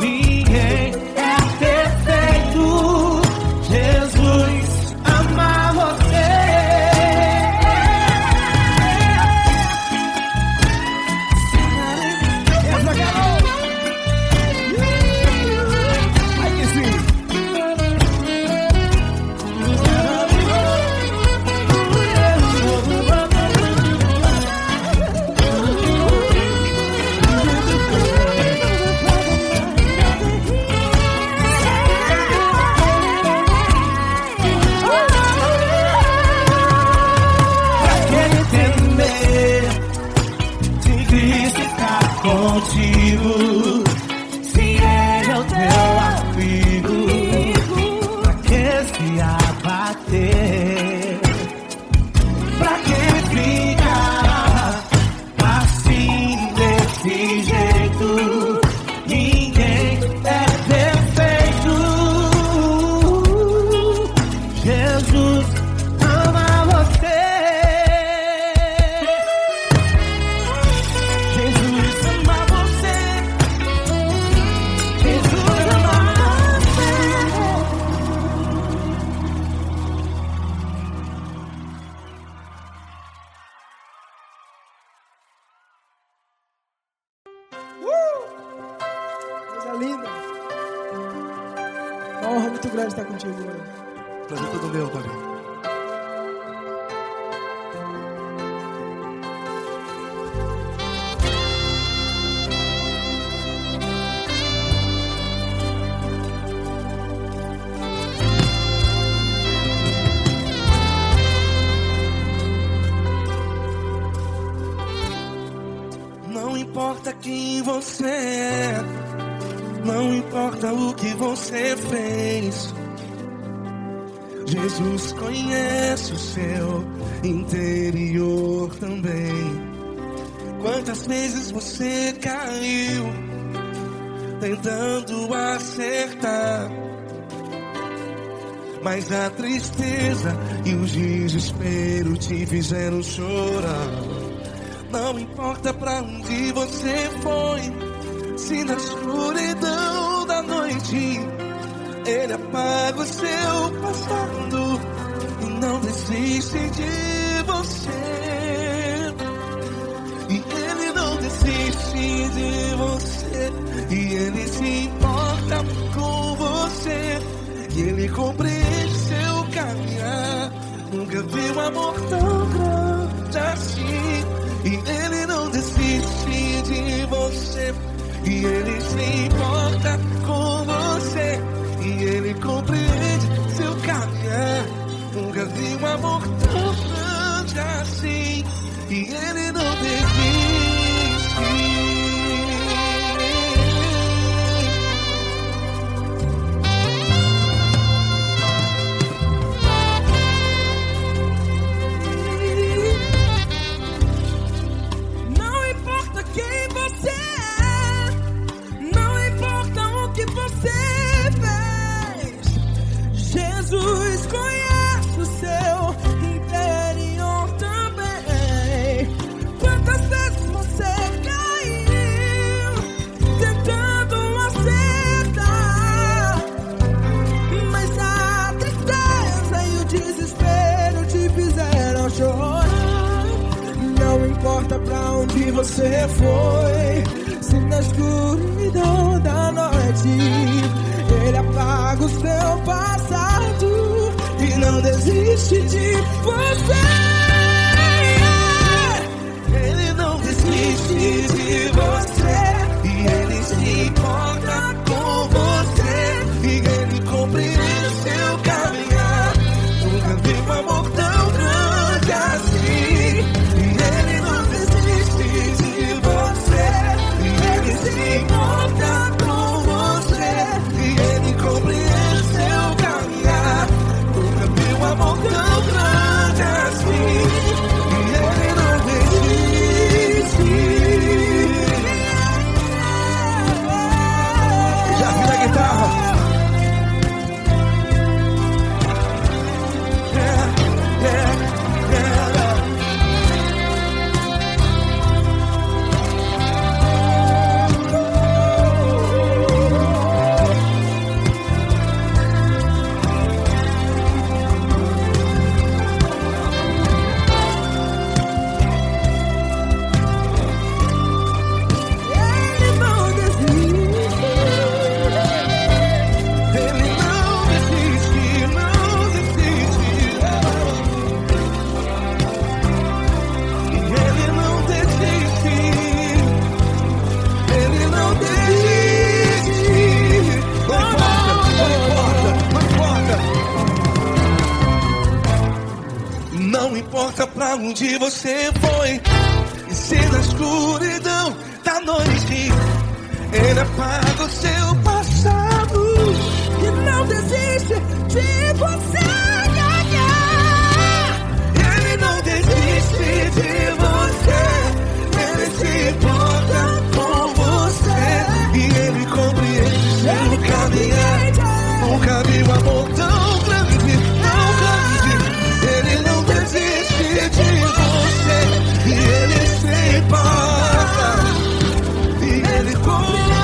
Ninguém é perfeito. Jesus ama você. Essa garota. Aí que sim. Pra que temer? Se Cristo está contigo, se Ele é o teu Amigo, pra que se abater? pra que ficar assim desse jeito? Ninguém é perfeito. Jesus ama você. Jesus ama você. Jesus ama você. Coisa linda. Uma honra muito grande estar contigo hoje. Prazer todo meu, Pai. Não importa quem você é, não importa o que você fez, Jesus conhece o seu interior também. Quantas vezes você caiu tentando acertar, mas a tristeza e o desespero te fizeram chorar. Não importa pra onde você foi, se na escuridão da noite Ele apaga o seu passado e não desiste de você. E Ele não desiste de você, e Ele se importa com você, e Ele compreende seu caminhar. Nunca vi um amor tão grande assim. E Ele não desiste de você, e Ele se importa com você, e Ele compreende seu caminhar. Nunca vi um amor tão grande assim. E Ele não desiste. Não importa quem você é, não importa o que você fez, Jesus conhece o seu interior também. Quantas vezes você caiu tentando acertar, mas a tristeza e o desespero te fizeram chorar. Não importa pra onde você foi, se na escuridão da noite Ele apaga o seu passado e não desiste de você. Ele não desiste de você, e Ele se importa com você, e Ele compreende seu caminhar. Nunca vi um amor tão grande assim. E Ele não desiste de você, e Ele se importa com você, e Ele compreende seu caminhar. Nunca vi um amor tão grande assim. E Ele não desiste. Já vi na guitarra. Ele não desiste. Ele não desiste, não desiste. Ele não desiste. Ele não desiste. Não importa. Não importa pra onde você foi, e se na escuridão da noite Ele apaga o seu passado. E não desiste de você. Ele não desiste de você, Ele se importa com você, e Ele compreende seu caminhar. Nunca vi um amor tão grande, tão grande. Ele não desiste de você, e Ele se importa, e Ele compreende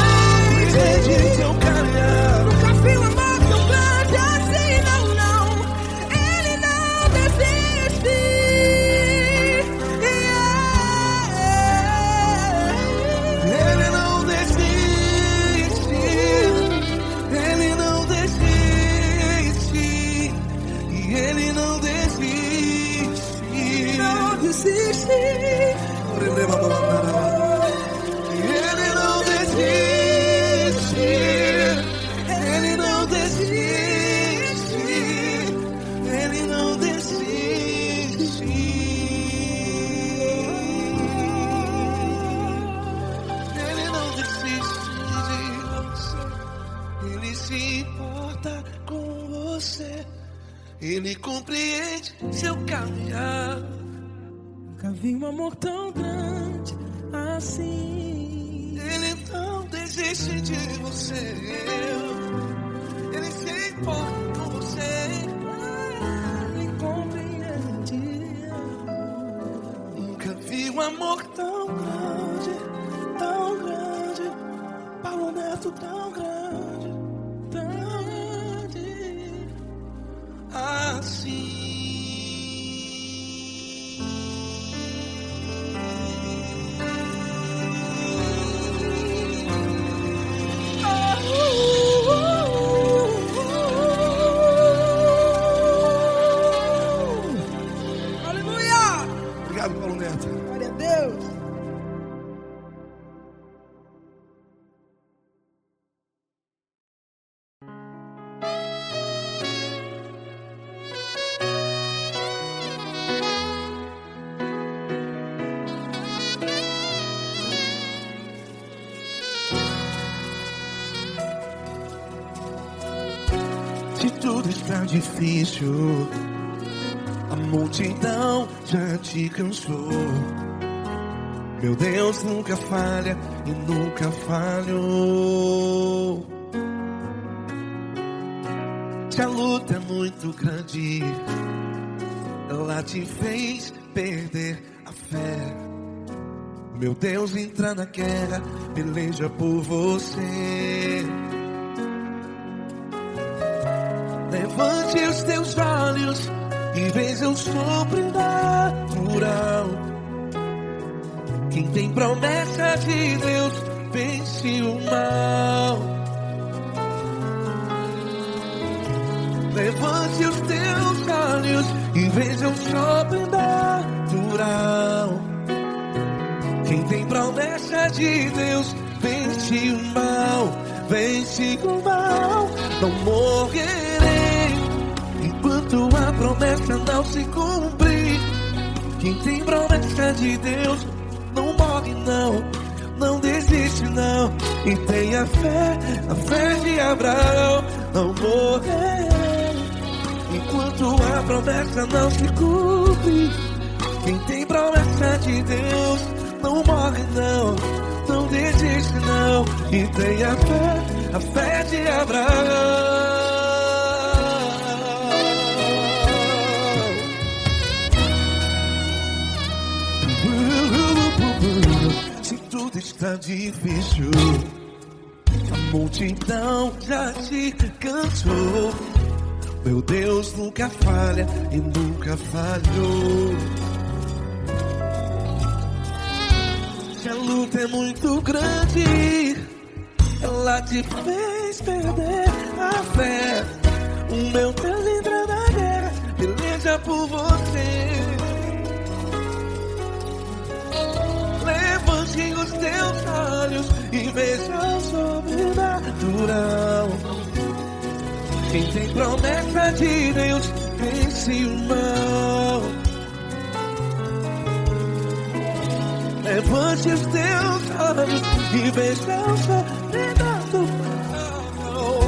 seu caminhar. Nunca vi um amor tão grande assim, não, não. Ele não desiste. Ele não desiste, Ele não desiste, e Ele não desiste. Não desiste. Ele não desiste, Ele não desiste, Ele não desiste. Ele não desiste de você, Ele se importa com você, Ele compreende seu caminhar. Nunca vi um amor tão grande, assim. Ele não desiste de você. Ele se importa com você. Ele compreende. Nunca vi um amor tão grande, tão grande. Paulo Neto tão grande, tão grande assim. Aleluia! Obrigado, Paulo Neto. Glória a Deus. Se tudo está difícil, a multidão já te cansou. Meu Deus nunca falha e nunca falhou. Se a luta é muito grande, ela te fez perder a fé. Meu Deus entra na guerra, peleja por você. Levante os teus olhos e veja o sobrenatural. Quem tem promessa de Deus vence o mal. Levante os teus olhos e veja o sobrenatural. Quem tem promessa de Deus vence o mal. Vence o mal. Não morrerei enquanto a promessa não se cumprir. Quem tem promessa de Deus não morre não, não desiste não. E tenha fé, a fé de Abraão. Não morrerei enquanto a promessa não se cumpre. Quem tem promessa de Deus não morre não, não desiste não. E tenha fé, a fé de Abraão. Se tudo está difícil, a multidão já te cansou. Meu Deus nunca falha e nunca falhou. Se a luta é muito grande, ela te fez perder a fé. O meu Deus entra na guerra, peleja por você. Levante os teus olhos e veja o sobrenatural. Quem tem promessa de Deus vence o mal. Levante os teus olhos e veja o sobrenatural.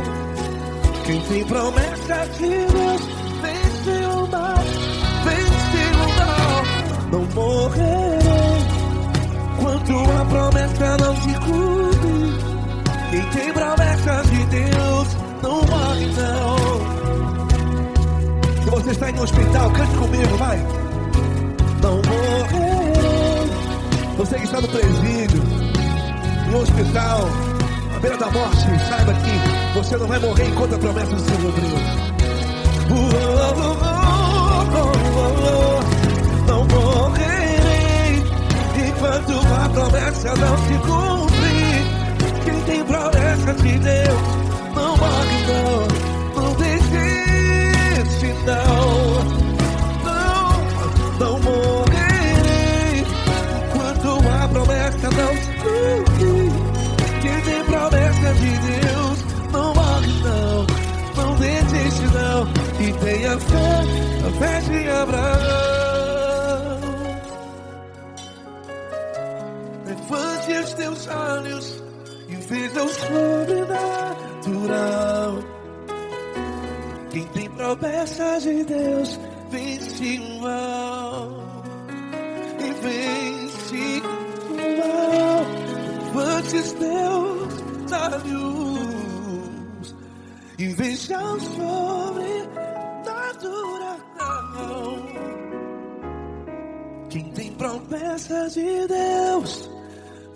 Quem tem promessa de Deus vence o mal. Vence o mal. Não morrerei enquanto a promessa não se cumpre. Quem tem promessa de Deus não morre não. Se você está em um hospital, cante comigo, vai. Não morrerei. Você que está no presídio, no hospital, à beira da morte, saiba que você não vai morrer enquanto a promessa não se cumpriu. Não morrerei enquanto a promessa não se cumprir. Quem tem promessa de Deus não morre não, não desiste não. Não morrerei enquanto a promessa não se cumprir. Quem tem promessa de Deus não morre não, não desiste não. E tenha fé, a fé de Abraão. Levante os teus olhos e veja o sobrenatural. Quem tem promessa de Deus vence o mal. E vence o mal. esses teus lábios e veja o sobrenatural. Quem tem promessas de Deus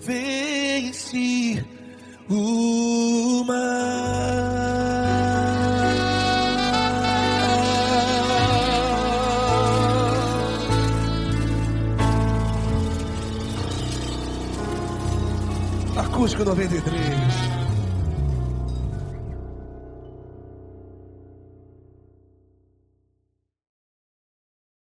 vence o mal. Acústico 93.